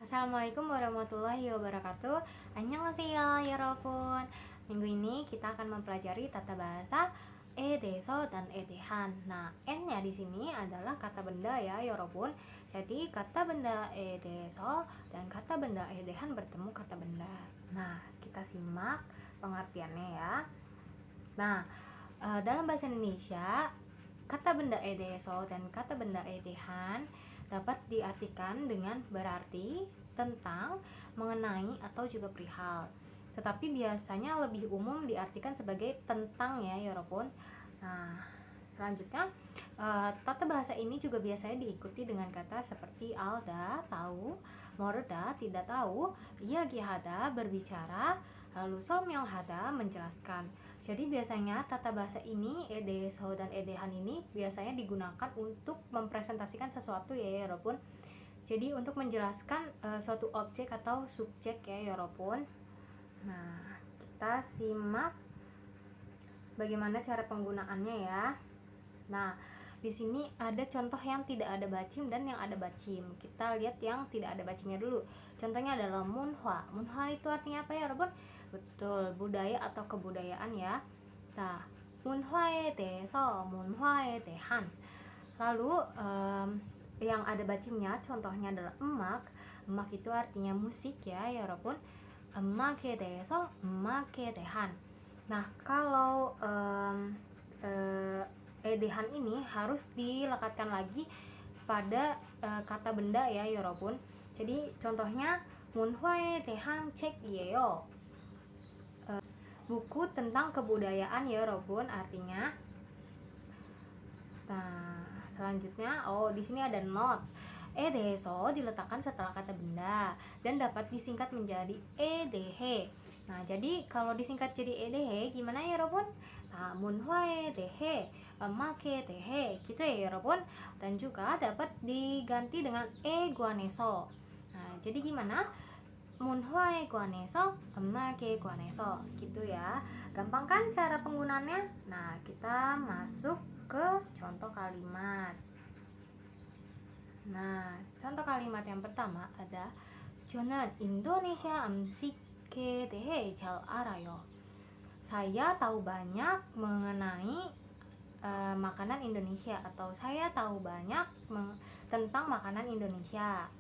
Assalamualaikum warahmatullahi wabarakatuh. Annyeonghaseyo, 여러분. Minggu ini kita akan mempelajari tata bahasa edeso dan edehan. Nah, n-nya di sini adalah kata benda ya, 여러분. Jadi kata benda edeso dan kata benda edehan bertemu kata benda. Nah, kita simak pengertiannya ya. Nah, dalam bahasa Indonesia, kata benda edeso dan kata benda edehan dapat diartikan dengan berarti, tentang, mengenai, atau juga perihal. Tetapi biasanya lebih umum diartikan sebagai tentang ya, 여러분. Nah, selanjutnya tata bahasa ini juga biasanya diikuti dengan kata seperti alda, tahu, morda, tidak tahu, 이야기하다, berbicara, lalu 설명하다, menjelaskan. Jadi biasanya tata bahasa ini, edeso dan edehan ini biasanya digunakan untuk mempresentasikan sesuatu ya, 여러분. Jadi untuk menjelaskan suatu objek atau subjek ya, 여러분. Nah, kita simak bagaimana cara penggunaannya ya. Nah, di sini ada contoh yang tidak ada bacim dan yang ada bacim. Kita lihat yang tidak ada bacimnya dulu. Contohnya adalah munhwa. Munhwa itu artinya apa ya, 여러분? Betul, budaya atau kebudayaan ya. Nah, 문화에 대해서, 문화에 대한. Lalu yang ada bacimnya contohnya adalah emak. Emak itu artinya musik ya, 여러분. 음악에 대해서, 음악에 대한. Nah, kalau edehan ini harus dilekatkan lagi pada kata benda ya, 여러분. Jadi contohnya 문화에 대한 책이에요. Buku tentang kebudayaan ya, 여러분, artinya. Nah, selanjutnya di sini ada not. Edeso diletakkan setelah kata benda dan dapat disingkat menjadi edehe. Nah, jadi kalau disingkat jadi edehe gimana ya, 여러분? Nah, 문화에 대해, 음악에 대해 gitu ya, 여러분. Dan juga dapat diganti dengan 관해서. Nah, jadi gimana? 문화에 관해서, 음악에 관해서 gitu ya. Gampang kan cara penggunaannya? Nah, kita masuk ke contoh kalimat. Nah, contoh kalimat yang pertama ada 저는 인도네시아 음식에 대해 잘 알아요. Saya tahu banyak mengenai makanan Indonesia, atau saya tahu banyak tentang makanan Indonesia.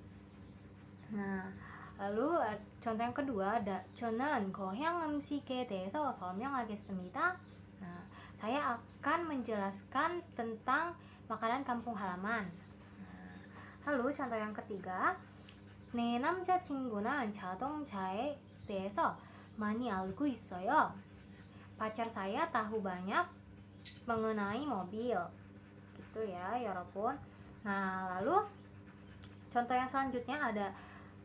Nah, lalu contoh yang kedua ada 저는 고향 음식에 대해서 설명하겠습니다. Nah, saya akan menjelaskan tentang makanan kampung halaman. Nah, lalu contoh yang ketiga, 내 남자친구는 자동차에 대해서 많이 알고 있어요. Pacar saya tahu banyak mengenai mobil. Gitu ya, 여러분. Nah, lalu contoh yang selanjutnya ada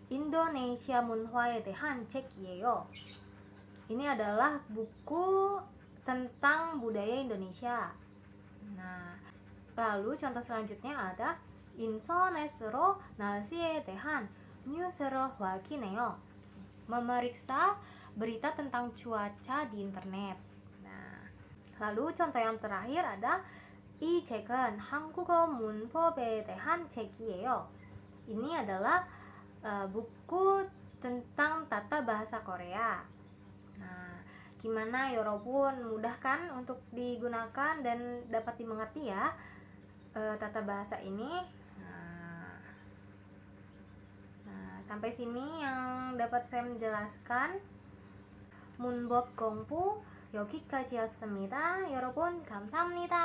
Indonesia 문화에 대한 책이에요. Ini adalah buku tentang budaya Indonesia. Nah, lalu contoh selanjutnya ada 인터넷으로 날씨에 대한 뉴스를 확인해요. Memeriksa berita tentang cuaca di internet. Nah, lalu contoh yang terakhir ada 이 책은 한국어 문법에 대한 책이에요. Ini adalah buku tentang tata bahasa Korea. Nah, gimana 여러분? Mudah kan untuk digunakan dan dapat dimengerti ya tata bahasa ini? Nah, sampai sini yang dapat saya menjelaskan. 문법 공부 여기까지였습니다. 여러분, 감사합니다.